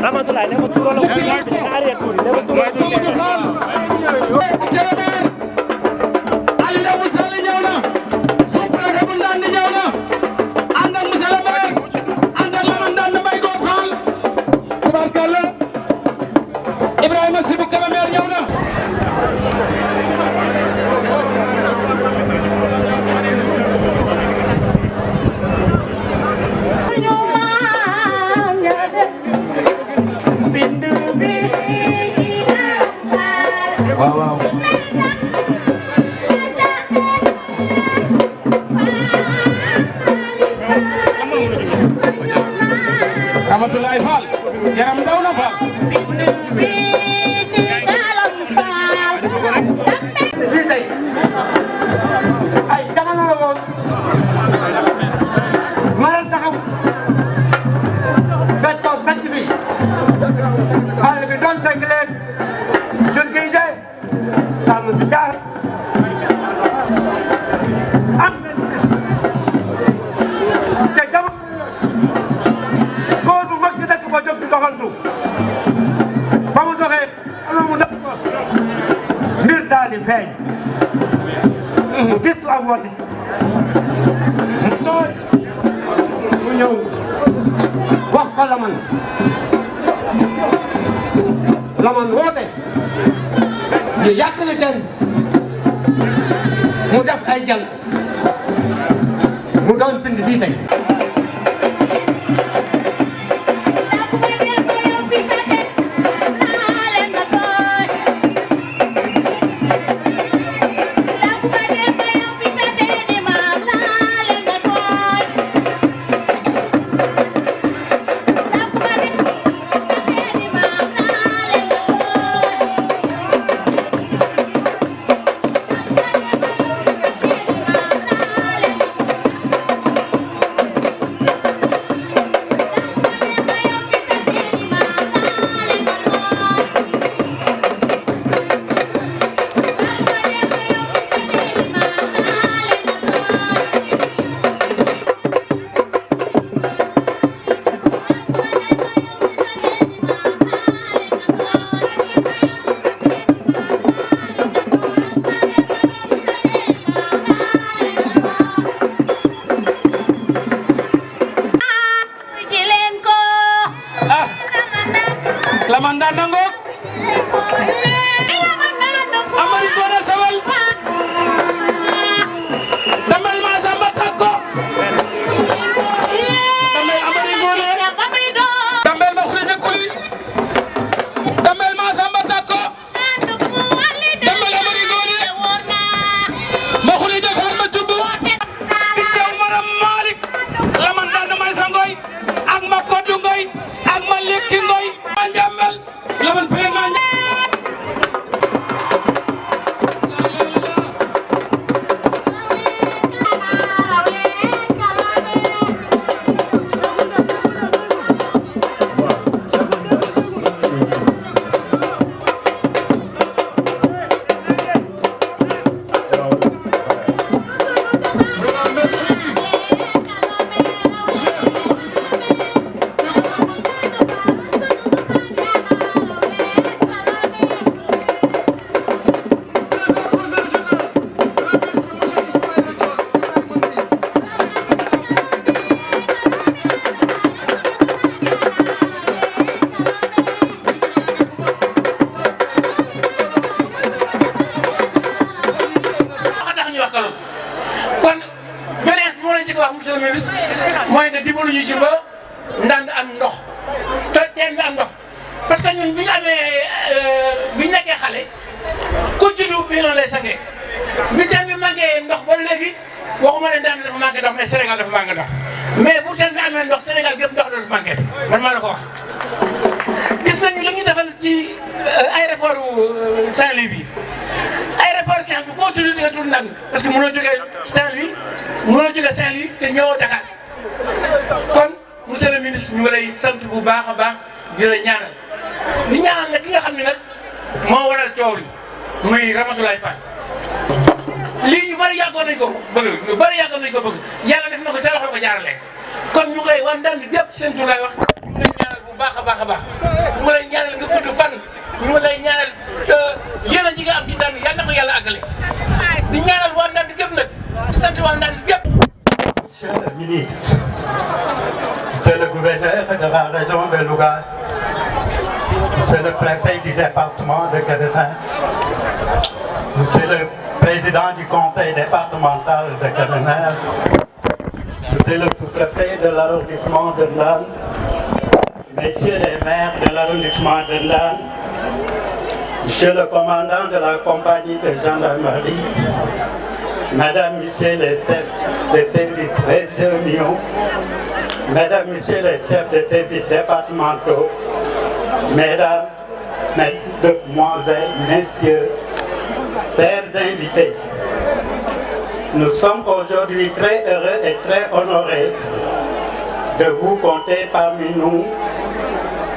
Ramatoulaye ne ko tuuro la ko bi arrière tuuri ne ko tuuro Aliou Moussa li ñëw na sous-préfet bu Ndande ñëw na ànd ak monsieur le maire ànd ak Lamane Ndande Mbaye Goor Fall tabarkalla Ibrahima Sidou Kébémer ñëw na waaw waaw Ramatoulaye Fall yaram daw na Fall lii tey ay jamono la woon ma leen taxaw ba toog fecc bi xale bi doon tënk leen jën gi de sàmm si jaar am nañ bis te jamono góor bu mag ci dëkk ba jóg di doxantu ba mu doxee ana mu def ko mbir daal di feeñ mu gis ak woote mu tooy mu ñëw wax ko Lamane woote ñu yàq na teen mu def ay jal mu doon bind fii tey Lamane Ndande ngoog Amari Ngoone Sawal damel ma Samba Takko damel Amari Ngoone damel ma Khourédia Kouly damel ma Samba Takko damel Amari Ngoone ma Khourédia Farma Thioub Thiaw Maram Malick Lamane Ndande may sa ngoy ak ma Kodou Ngoy ak ma Lekki Ngoy ma Njambel Lamane Faye ma kon beneen moo leen ci wax monsieur le ministre mooy nga dimbalu ñu ci ba Ndande am ndox te teen bi am ndox parce que ñun bi ñu amee bi ñu nekkee xale ku juddu fii noonu lay sangee bi teen bi manqué ndox ba léegi waxuma ne Ndande dafa manqué ndox mais Sénégal dafa manqué ndox mais bu teen bi amee ndox Sénégal gépp ndox dafa manqué man maa la ko wax. gis nañu li ñu defal ci aéroport Saint-Louis bi aéroport Saint-Louis bu continué di nga tudd Ndande parce que mënoo jógee Saint-Louis mënoo jógee Saint-Louis te ñëwoo Dakar kon monsieur le ministre ñu ngi lay sant bu baax a baax di la ñaanal di ñaanal nag ki nga xam ne nag moo waral coow li muy Ramatoulaye Fall lii ñu bari yàggoon nañ ko bëgg ñu bari yàggoon nañ ko bëgg yàlla def na ko sa loxo ko jaarale kon ñu ngi lay wan Ndande yëpp seen tur lay wax ñu ngi lay ñaanal bu bu baax a baax a baax ñu ngi lay ñaanal nga gudd fan ñu ngi lay ñaanal yéen a ji nga am ci Ndande yal na ko yàlla àggale di ñaanal waa Ndande gépp nag di sant waa Ndande gépp. Monsieur le ministre, Monsieur le gouverneur de la région de Louga, Monsieur le préfet du département de Kébémer, Monsieur le président du conseil départemental de Kébémer, Monsieur le sous-préfet de l'arrondissement de Ndande, Messieurs les maires de l'arrondissement de Ndande, Monsieur le commandant de la compagnie de gendarmerie, Mesdames, Messieurs les chefs de services régionaux, Mesdames, Messieurs les chefs de services départementaux, Mesdames, Mesdemoiselles, Messieurs, chers invités, nous sommes aujourd'hui très heureux et très honorés de vous compter parmi nous,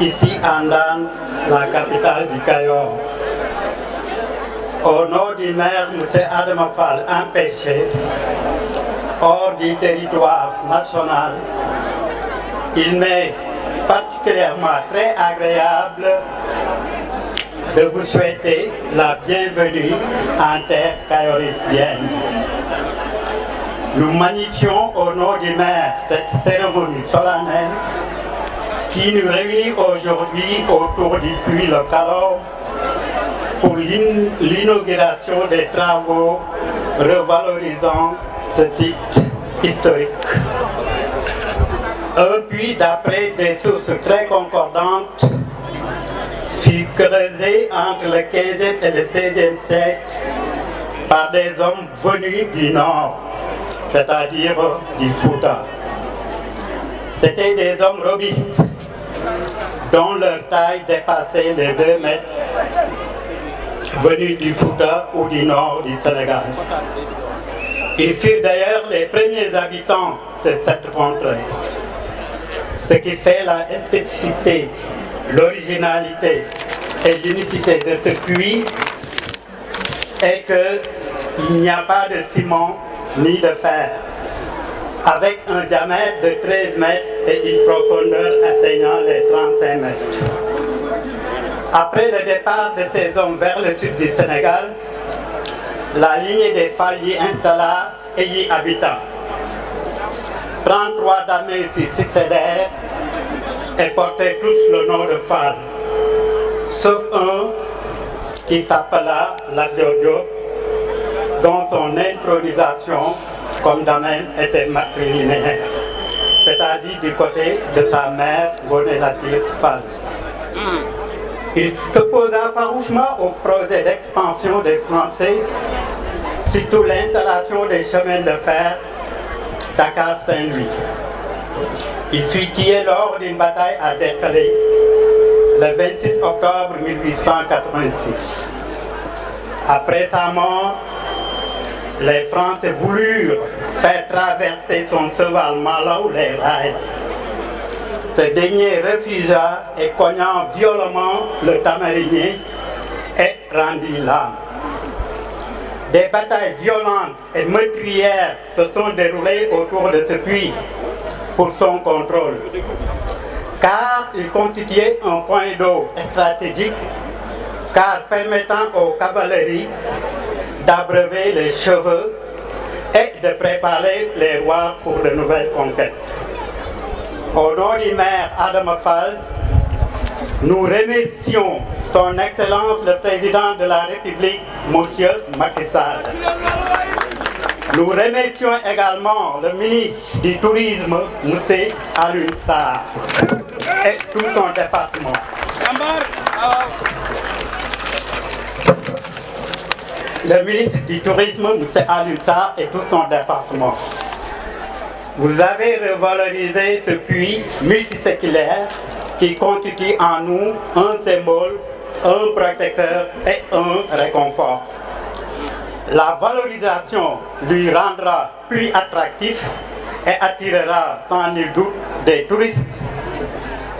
ici à Ndande, la capitale du Kayor. Au nom du maire M. Adama Fall empêché, hors du territoire national, il m'est particulièrement très agréable de vous souhaiter la bienvenue en terre kayorienne. Nous magnifions au nom du maire cette cérémonie solennelle qui nous réunit aujourd'hui autour du puits Le Calor pour l'inauguration des travaux revalorisant ce site historique. Un puits, d'après des sources très concordantes, fut creusé entre le 15e et le 16e siècle par des hommes venus du nord, c'est-à-dire du Fouta. C'étaient des hommes robustes, dont leur taille dépassait les 2 mètres, venus du Fouta ou du nord du Sénégal. Ils furent d'ailleurs les premiers habitants de cette contrée. Ce qui fait la spécificité, l'originalité et l'unicité de ce puits est qu'il n'y a pas de ciment ni de fer, avec un diamètre de 13 mètres et une profondeur atteignant les 35 mètres. Après le départ de ces hommes vers le sud du Sénégal, la lignée des Fall y installa et y habita. 33 damels s'y succédèrent et portaient tous le nom de Fall, sauf un qui s'appela Lat Dior Diop, dont son intronisation comme damel était matrilinéaire, c'est-à-dire du côté de sa mère Ngoné Latyr Fall. Il s'opposa farouchement au projet d'expansion des Français, surtout l'installation des chemins de fer Dakar-Saint-Louis. Il fut tué lors d'une bataille à Derklé le 26 octobre 1886. Après sa mort, les Français voulurent faire traverser son cheval Malaw les rails. Ce dernier refusa et cognant violemment le tamarinier et rendit l'âme. Des batailles violentes et meurtrières se sont déroulées autour de ce puits pour son contrôle, car il constituait un point d'eau stratégique, car permettant aux cavaleries d'abreuver les chevaux et de préparer les rois pour de nouvelles conquêtes. Au nom du maire Adama Fall, nous remercions son Excellence le Président de la République, M. Macky Sall. Nous remercions également le ministre du Tourisme, M. Alioune Sarr, et tout son département. Le ministre du Tourisme, M. Alioune Sarr, et tout son département. Vous avez revalorisé ce puits multiséculaire qui constitue en nous un symbole, un protecteur et un réconfort. La valorisation lui rendra plus attractif et attirera sans nul doute des touristes.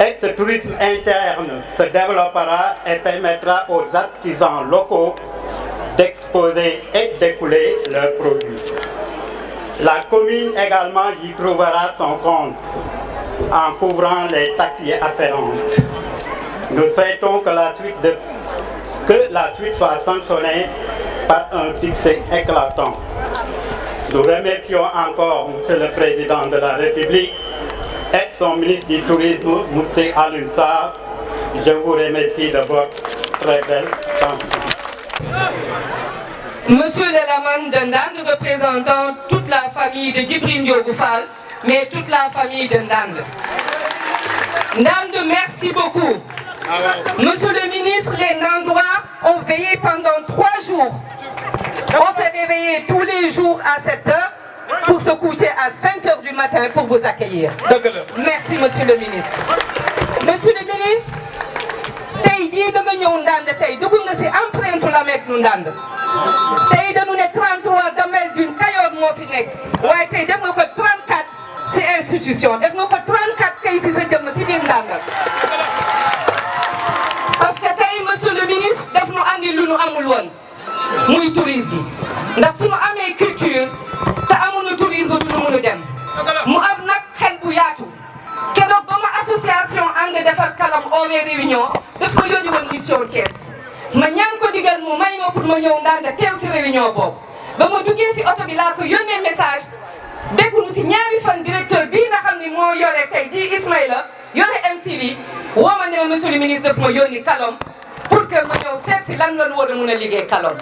Et ce tourisme interne se développera et permettra aux artisans locaux d'exposer et d'écouler leurs produits. La commune également y trouvera son compte. en couvrant les taxes y afférentes. Nous souhaitons que la suite soit sanctionnée par un succès éclatant. Nous remercions encore M. le Président de la République et son ministre du Tourisme, M. Alioune Sarr. Je vous remercie de votre très belle attention. Monsieur le Laman de Ndande, représentant toute la famille de Djibril Ndiogou Fall, mais toute la famille de Ndande. Ndande, merci beaucoup. Monsieur le ministre, les Ndandois ont veillé pendant 3 jours. On s'est réveillé tous les jours à 7 heures pour se coucher à 5 heures du matin pour vous accueillir. Merci, monsieur le ministre. Monsieur le ministre, tey jii dama ñëw Ndande tey dugg nga ci empreinte la met nu Ndande tey dañu ne 33 domaines d'une Kayor moo fi nekk waaye tey def nga ko 34 ci institution def nga ko 34 tey ci sa jëmm ci biir Ndande parce que tey monsieur le ministre daf nu andi lu nu amul woon muy tourisme ndax suñu amee culture te amuñu tourisme du nu mënu dem mu am nag xel bu yaatu keroog ba ma association ànd defar kalam oowee réunion daf ma yónni woon mission Thiès ma ñaan ko digal mu may ma pour ma ñëw Ndande teew ci réunion boobu ba ma duggee ci oto bi laa ko yónnee message dégguñu ci ñaari fan directeur bii nga xam ni moo yore tey jii Ismaïla yore MC bi woo ma ne ma monsieur le ministre daf ma yónni kalom pour que ma ñëw seet ci lan lañu war a mun a liggéey kalom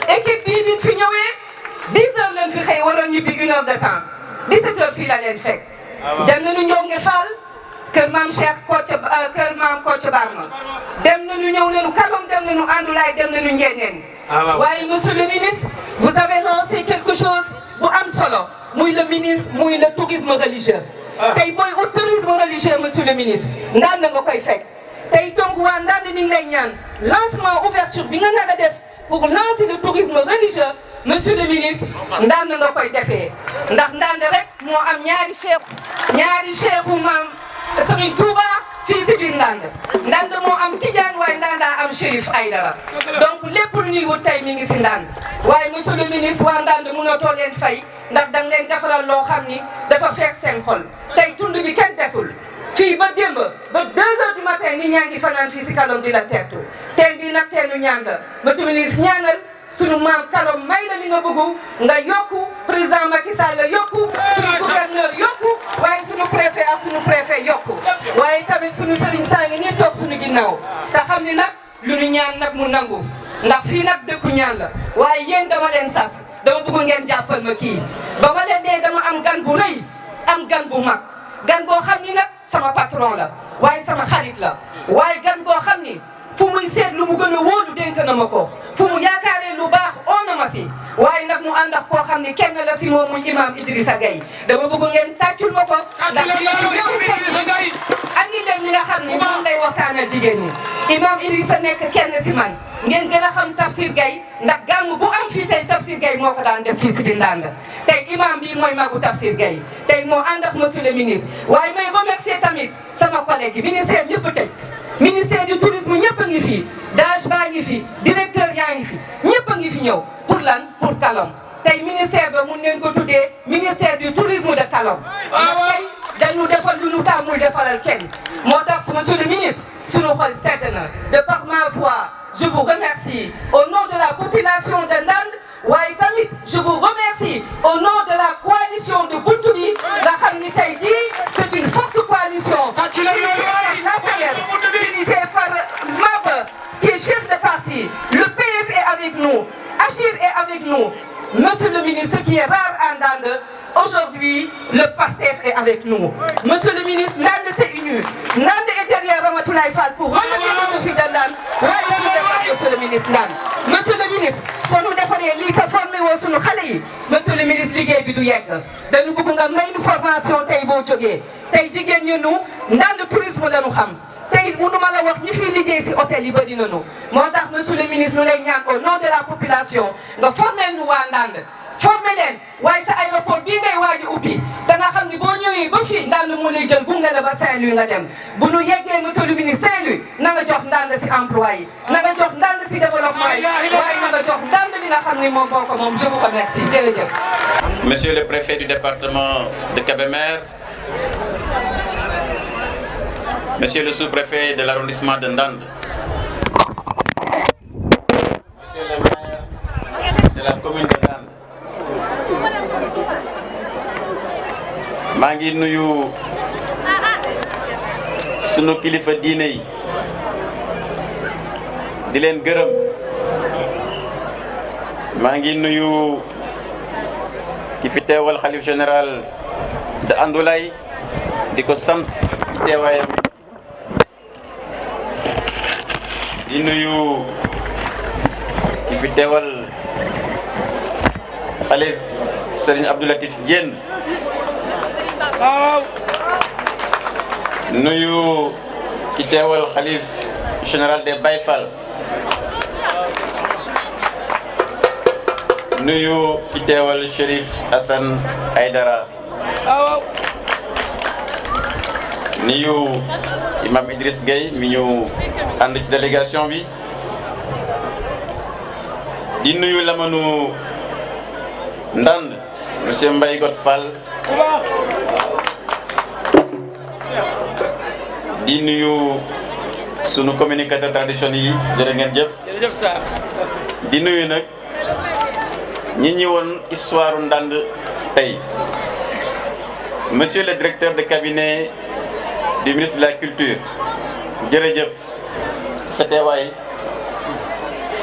équipe bii bi fi ñëwee 10 heures lañ fi xëy waroon ñibbi 1 heure de temps 17 heures fii la leen fekk dem nañu Ndiongue Fall kër maam Cheikh kër maam Kocc Barma dem nañu ñëw nañu kalom dem nañu Andoulaye dem nañu Ndiéneen waaye monsieur le ministre vous avez lancé quelque chose bu am solo muy le ministre muy le tourisme religieux tey booy au tourisme religieux monsieur le ministre Ndande nga koy fekk tey donc waa Ndande ni ngi lay ñaan lancement ouverture bi nga nar a def pour lancer le tourisme religieux monsieur le ministre Ndande nga koy defee ndax Ndande rek moo am ñaari cheikhu maam Serigne Touba fii si biir Ndande moo am Tidiane waaye Ndande am Chérif Aïdara donc lépp lu ñuy wut tey mi ngi si Ndande waaye monsieur le ministre waa Ndande mënatoo leen fay ndax danga leen defaral loo xam ni dafa fees seen xol tey tund bi kenn desul fii ba démb ba 2 heures du matin nit ñaa ngi fanaan fii si kalom di la teertu teen bii nag teenu ñaan la monsieur le ministre ñaanal sunu maam kalom may la li nga bëggu nga yokku président Macky Sall la yokku sunu gouverneur yokku waaye sunu préfet ak sunu préfet yokku waaye tamit sunu sëriñ saa ngi nii toog sunu ginnaaw te xam ni nag lu ñu ñaan nag mu nangu ndax fii nag dëkku ñaan la waaye yéen dama leen sas dama bëgg ngeen jàppal ma kii ba ma leen dee dama am gan bu rëy am gan bu mag gan boo xam ni nag sama patron la waaye sama xarit la waaye gan boo xam ni fu muy seet lu mu gën a wóolu dénk na ma ko fu mu yaakaaree lu baax oo na ma si waaye nag mu ànd ak koo xam ni kenn la si moom muy imam Idrissa Gueye dama bëgg ngeen tàccul ma ko ndax andi leen li nga xam ni moom lay waxtaanal jigéen ñi imam Idrissa nekk kenn si man ngeen gën a xam Tafsir Gueye ndax gàmm bu am fii tey Tafsir Gueye moo ko daan def fii si biir Ndande tey imam bi mooy magu Tafsir Gueye tey moo ànd ak monsieur le ministre waaye may remercier tamit sama collègue yi ministère ñëpp tey ministère du tourisme ñëpp a ngi fi DAGE baa ngi fi directeur yaa ngi fi ñëpp a ngi fi ñëw pour lan pour Kalom tey ministère ba mun neen ko tuddee ministère du tourisme de Kalom tey dañu defal lu ñu tàmmul defalal kenn moo tax monsieur le ministre sunu xol sedd na de par ma voix je vous remercie au nom de la population de Ndande waaye tamit je vous remercie au nom de la coalition de Buntu Bi nga xam ni tey jii c'est une forte coalition dirigée par Maba qui est chef de parti le PS est avec nous Achir est avec nous monsieur le ministre ce qui est rare à Ndande aujourd'hui le PASTEF est avec nous monsieur le ministre Ndande s'est uni Ndande est derrière Ramatoulaye Fall pour relever le défi de Ndande waaye pour defar monsieur le ministre Ndande monsieur le ministre soo nu defaree lii te formé woo sunu xale yi monsieur le ministre liggéey bi du yegg dañu bëgg nga may nu formation tey boo jógee tey jigéen ñi nu Ndande tourisme la ñu xam tey mënu ma la wax ñi fiy liggéey si hôtel yi bëri nañu moo tax monsieur le ministre nu lay ñaan au nom de la population nga formel nu waa Ndande formé leen waaye sa aéroport bii ngay waaj a ubbi da nga xam ni boo ñëwee ba fii Ndande moo lay jël gunge la ba Saint-Louis nga dem bu nu yeggee monsieur le ministre Saint-Louis na nga jox Ndande si emploi yi na nga jox Ndande si développement yi waaye na nga jox Ndande li nga xam ni moom boo ko moom je vous remercie jërëjëf. Monsieur le préfet du département de Kébémer, Monsieur le sous-préfet de l'arrondissement de Ndande, Monsieur le maire de la commune de Ndande, maa ngi nuyu sunu kilifa diine yi di leen gërëm, maa ngi nuyu ki fi teewal xalif général de Andoulaye di ko sant ci teewaayam, di nuyu ki fi teewal xalif Serigne Abdou Latif Diène, nuyu ki teewal xalif général des Baye Fall, nuyu ki teewal Chérif Assane Aïdara, nuyu imam Idriss Gueye mi ñu ànd ci délégation bi, di nuyu lamanu Ndande monsieur Mbaye Got Fall, di nuyu sunu communicateur traditionnel yi, jërë ngeen jëf. Di nuyu nag ñi ñëwoon histoire Ndande tey, monsieur le directeur de cabinet du ministre de la culture, jërëjëf sa teewaay.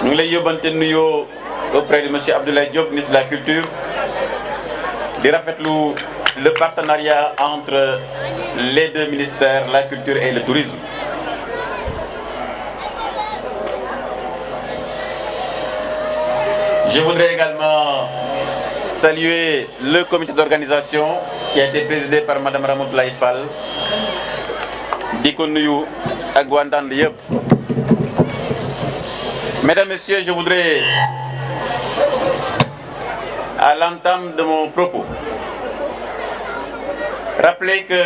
Ñu ngi lay yóbbante nuyoo auprès de monsieur Abdoulaye Diop, ministre de la culture, di rafetlu le partenariat entre les deux ministères, la culture et le tourisme. Je voudrais également saluer le comité d'organisation qui a été présidé par Madame Ramatoulaye Fall, di ko nuyu ak waa Ndande yëpp. Mesdames, Messieurs, je voudrais, à l'entame de mon propos, rappeler que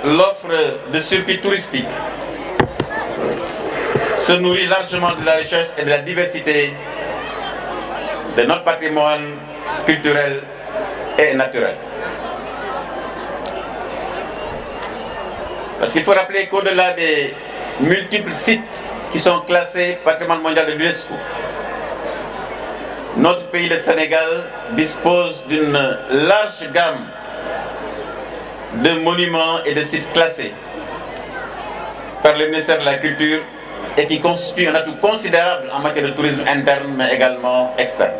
l'offre de circuits touristiques se nourrit largement de la richesse et de la diversité de notre patrimoine culturel et naturel. Parce qu'il faut rappeler qu'au-delà des multiples sites qui sont classés patrimoine mondial de l'UNESCO, notre pays, le Sénégal, dispose d'une large gamme de monuments et de sites classés par le ministère de la Culture et qui constituent un atout considérable en matière de tourisme interne mais également externe.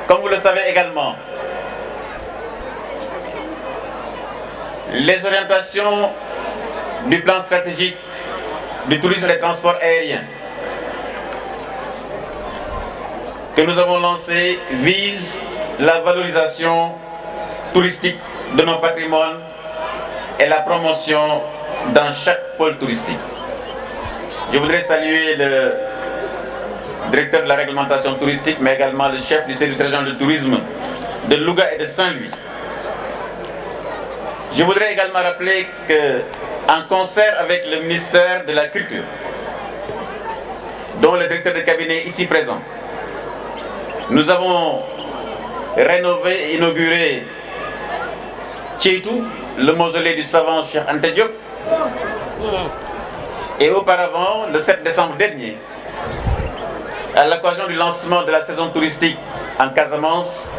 Comme vous le savez également, les orientations du plan stratégique du tourisme et des transports aériens que nous avons lancé visent la valorisation touristique de nos patrimoines et la promotion dans chaque pôle touristique. Je voudrais saluer le directeur de la réglementation touristique, mais également le chef du service régional de tourisme de Louga et de Saint-Louis. Je voudrais également rappeler qu'en concert avec le ministère de la Culture, dont le directeur de cabinet ici présent, nous avons rénové et inauguré Tcheitou, le mausolée du savant Cheikh Anta Diop, et auparavant, le 7 décembre dernier, à l'occasion du lancement de la saison touristique en Casamance,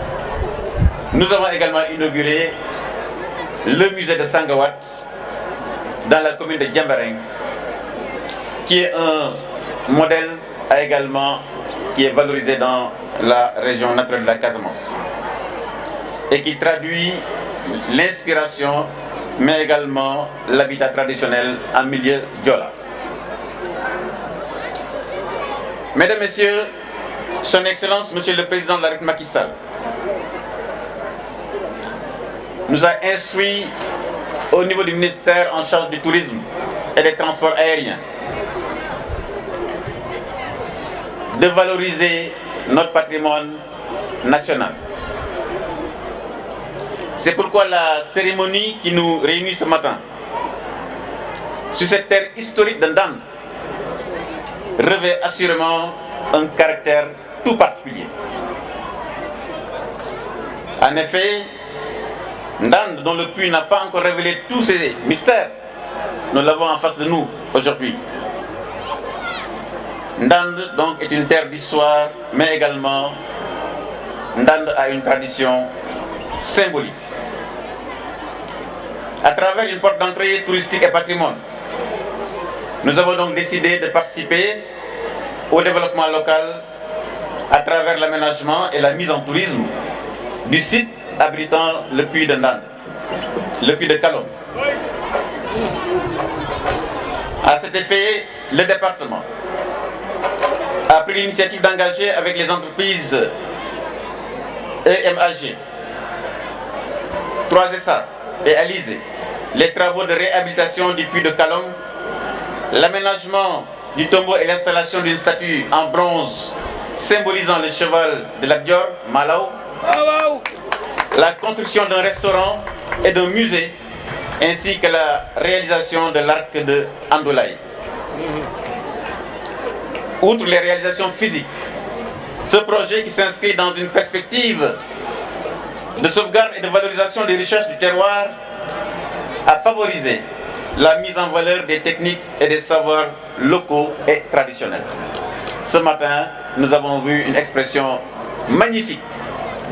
nous avons également inauguré le musée de Sangawat dans la commune de Diambareng, qui est un modèle qui est valorisé dans la région naturelle de la Casamance et qui traduit l'inspiration mais également l'habitat traditionnel en milieu diola. Mesdames, Messieurs, Son Excellence, Monsieur le Président de la République Macky Sall, nous a instruit au niveau du ministère en charge du tourisme et des transports aériens de valoriser notre patrimoine national. C'est pourquoi la cérémonie qui nous réunit ce matin sur cette terre historique de Ndande revêt assurément un caractère tout particulier. En effet, Ndande, dont le puits n'a pas encore révélé tous ses mystères, nous l'avons en face de nous aujourd'hui. Ndande donc est une terre d'histoire, mais également Ndande a une tradition symbolique. À travers une porte d'entrée touristique et patrimoine, nous avons donc décidé de participer au développement local à travers l'aménagement et la mise en tourisme du site abritant le puits de Ndande, le puits de Kalom. À cet effet, le département a pris l'initiative d'engager avec les entreprises EMAG, 3SA et Alizé les travaux de réhabilitation du puits de Kalom, l'aménagement du tombeau et l'installation d'une statue en bronze symbolisant le cheval de Lat Dior, Malaw, la construction d'un restaurant et d'un musée, ainsi que la réalisation de l'arc de Andoulaye. Outre les réalisations physiques, ce projet qui s'inscrit dans une perspective de sauvegarde et de valorisation des richesses du terroir a favorisé la mise en valeur des techniques et des savoirs locaux et traditionnels. Ce matin, nous avons vu une expression magnifique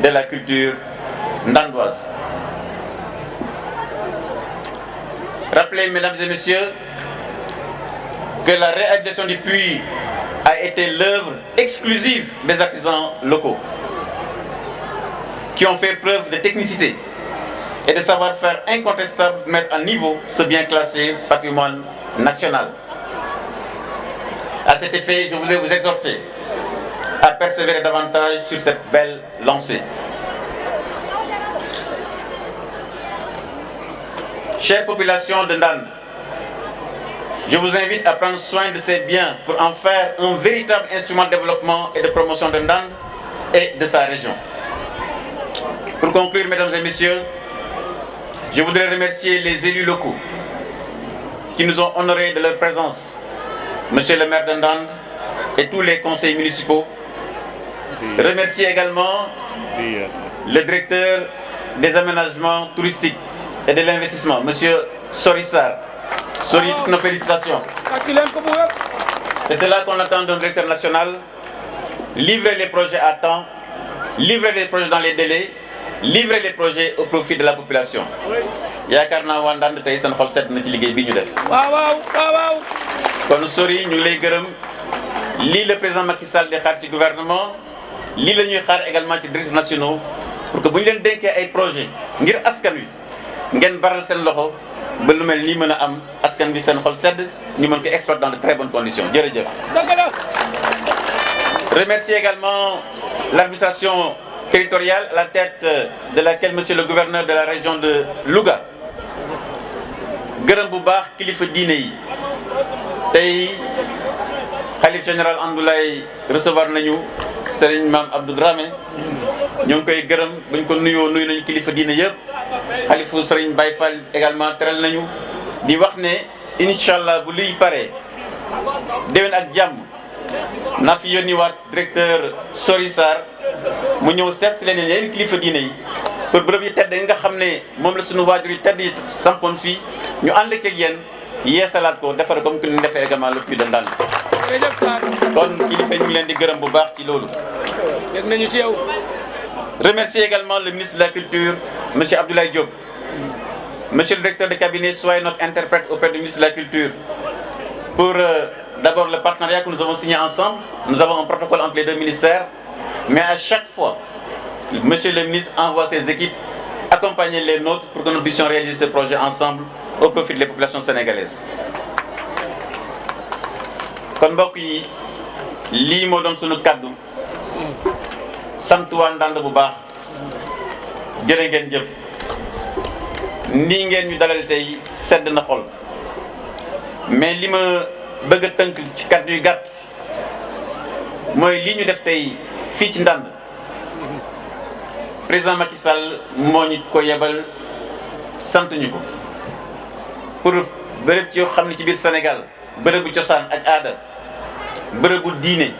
de la culture ndandoise. Rappelez, mesdames et messieurs, que la réhabilitation du puits a été l'œuvre exclusive des artisans locaux qui ont fait preuve de technicité et de savoir-faire incontestable pour mettre à niveau ce bien classé patrimoine national. À cet effet, je voulais vous exhorter à persévérer davantage sur cette belle lancée. Chère population de Ndande, je vous invite à prendre soin de ces biens pour en faire un véritable instrument de développement et de promotion de Ndande et de sa région. Pour conclure, mesdames et messieurs, je voudrais remercier les élus locaux qui nous ont honorés de leur présence, monsieur le maire de Ndande et tous les conseils municipaux. Remercier également le directeur des aménagements touristiques et de l'investissement, monsieur Sori Sarr. Sori, toutes nos félicitations. C'est cela qu'on attend d'un directeur national. Livrer les projets à temps, livrer les projets dans les délais, livrer les projets au profit de la population. yaakaar naa waa Ndande tey seen xol set na ci liggéey bi ñu def. waaw. kon Sori ñu ngi lay gërëm lii le président Macky Sall di xaar ci gouvernement lii la ñuy xaar également ci directeurs nationaux pour que bu ñu leen dénkee ay projets ngir askan wi ngeen baral seen loxo ba lu mel nii mën a am askan bi seen xol sedd ñu mën ko exploiter dans de très bonnes conditions jërëjëf. Remercier également l'administration territoriale à la tête de laquelle monsieur le gouverneur de la région de Louga gërëm bu baax kilifa diine yi tey xalif général Andoulaye recevoir nañu Serigne Mame Abdou Dramé ñu ngi koy gërëm buñ ko nuyu nañu kilifa diine yëpp xalifu Serigne Baye Fall également teral nañu di wax ne incha bu luy paree déwén ak jàmm naa fi yónni waat directeur Sori Sarr mu ñëw seet si leen yeneen kilifa diine yi pour bërëb yi tedd nga xam ne moom la suñu waajur yi tedd yi sampoon fii ñu ànd ci ak yéen yeesalaat ko defar comme que ñu defee également le puits de Ndande. kon kilifa ñu ngi leen di gërëm bu baax ci loolu. dégg nañu ci yow. Remercier également le ministre de la Culture, M. Abdoulaye Diop. Monsieur le directeur de cabinet, soyez notre interprète auprès du ministre de la Culture pour d'abord le partenariat que nous avons signé ensemble. Nous avons un protocole entre les deux ministères, mais à chaque fois, Monsieur le ministre envoie ses équipes accompagner les nôtres pour que nous puissions réaliser ce projet ensemble au profit des populations sénégalaises. kon mbokk yi lii moo doon sunu kaddu sant waa Ndande bu baax jërë ngeen jëf nii ngeen ñu dalal tey sedd na xol mais li ma bëgg a tënk ci kaddu yu gàtt mooy lii ñu def tey fii ci Ndande président Macky Sall moo ñu ko yebal sant ñu ko pour bërëb ci yoo xam ne ci biir Sénégal bërëbu cosaan ak aada bërëbu diine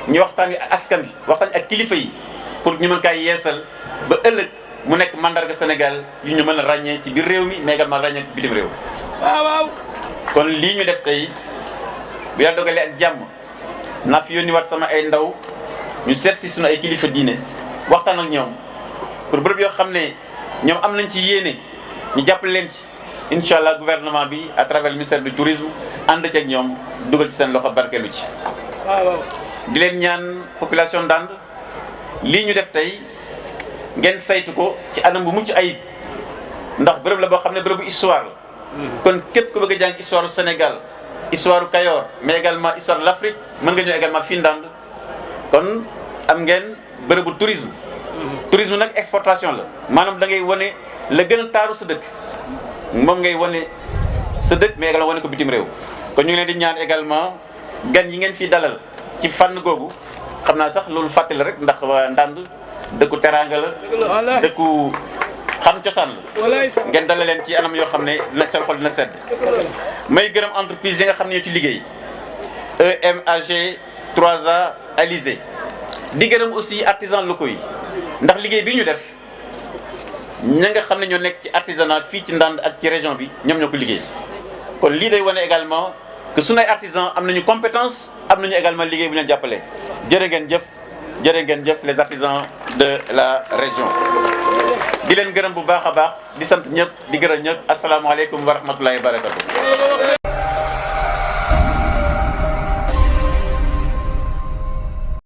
ñu waxtaan ak askan bi waxtaan ak kilifa yi pour ñu mën kaa yeesal ba ëllëg mu nekk mandarga Sénégal yu ñu mën a ràññee ci biir réew mi mais également ràññee ci bitim réew. waaw kon lii ñu def tey bu yàlla dogalee ak jàmm naa fi yónni waat sama ay ndaw ñu seet si sunu ay kilifa diine waxtaan ak ñoom pour bërëb yoo xam ne ñoom am nañ ci yéene ñu jàppale leen ci incha allah gouvernement bi à travers le ministère du tourisme ànd ci ak ñoom dugal ci seen loxo barkeelu ci. di leen ñaan population Ndande lii ñu def tey ngeen saytu ko ci anam bu mucc ayib ndax bërëb la boo xam ne bërëbu histoire la. kon képp ku bëgg a jàng histoire du Sénégal histoire du Kayor mais également histoire de l'Afrique mën nga ñëw également fii Ndande kon am ngeen bërëbu tourisme. tourisme nag exportation la maanaam da ngay wane la gën a taaru sa dëkk moom ngay wane sa dëkk mais également wane ko bitim réew kon ñu ngi leen di ñaan également gan yi ngeen fii dalal ci fànn googu xam naa sax loolu fàttali rek ndax waa Ndande dëkku teraanga la dëkku xam cosaan la ngeen dalal leen ci anam yoo xam ne dina seen xol dina sedd may gërëm entreprise yi nga xam ne ñoo ci liggéey EMAG 3A Alizé di gërëm aussi artisans locaux yi ndax liggéey bi ñu def ña nga xam ne ñoo nekk ci artisanat fii ci Ndande ak ci région bi ñoom ñoo ko liggéey kon lii day wane également que sunu ay artisans am nañu compétence am nañu également liggéey bu leen jàppale jërë ngeen jëf les artisans de la région di leen gërëm bu baax a baax di sant ñëpp di gërëm ñëpp asalaamaaleykum wa rahmatullahi wa barakatu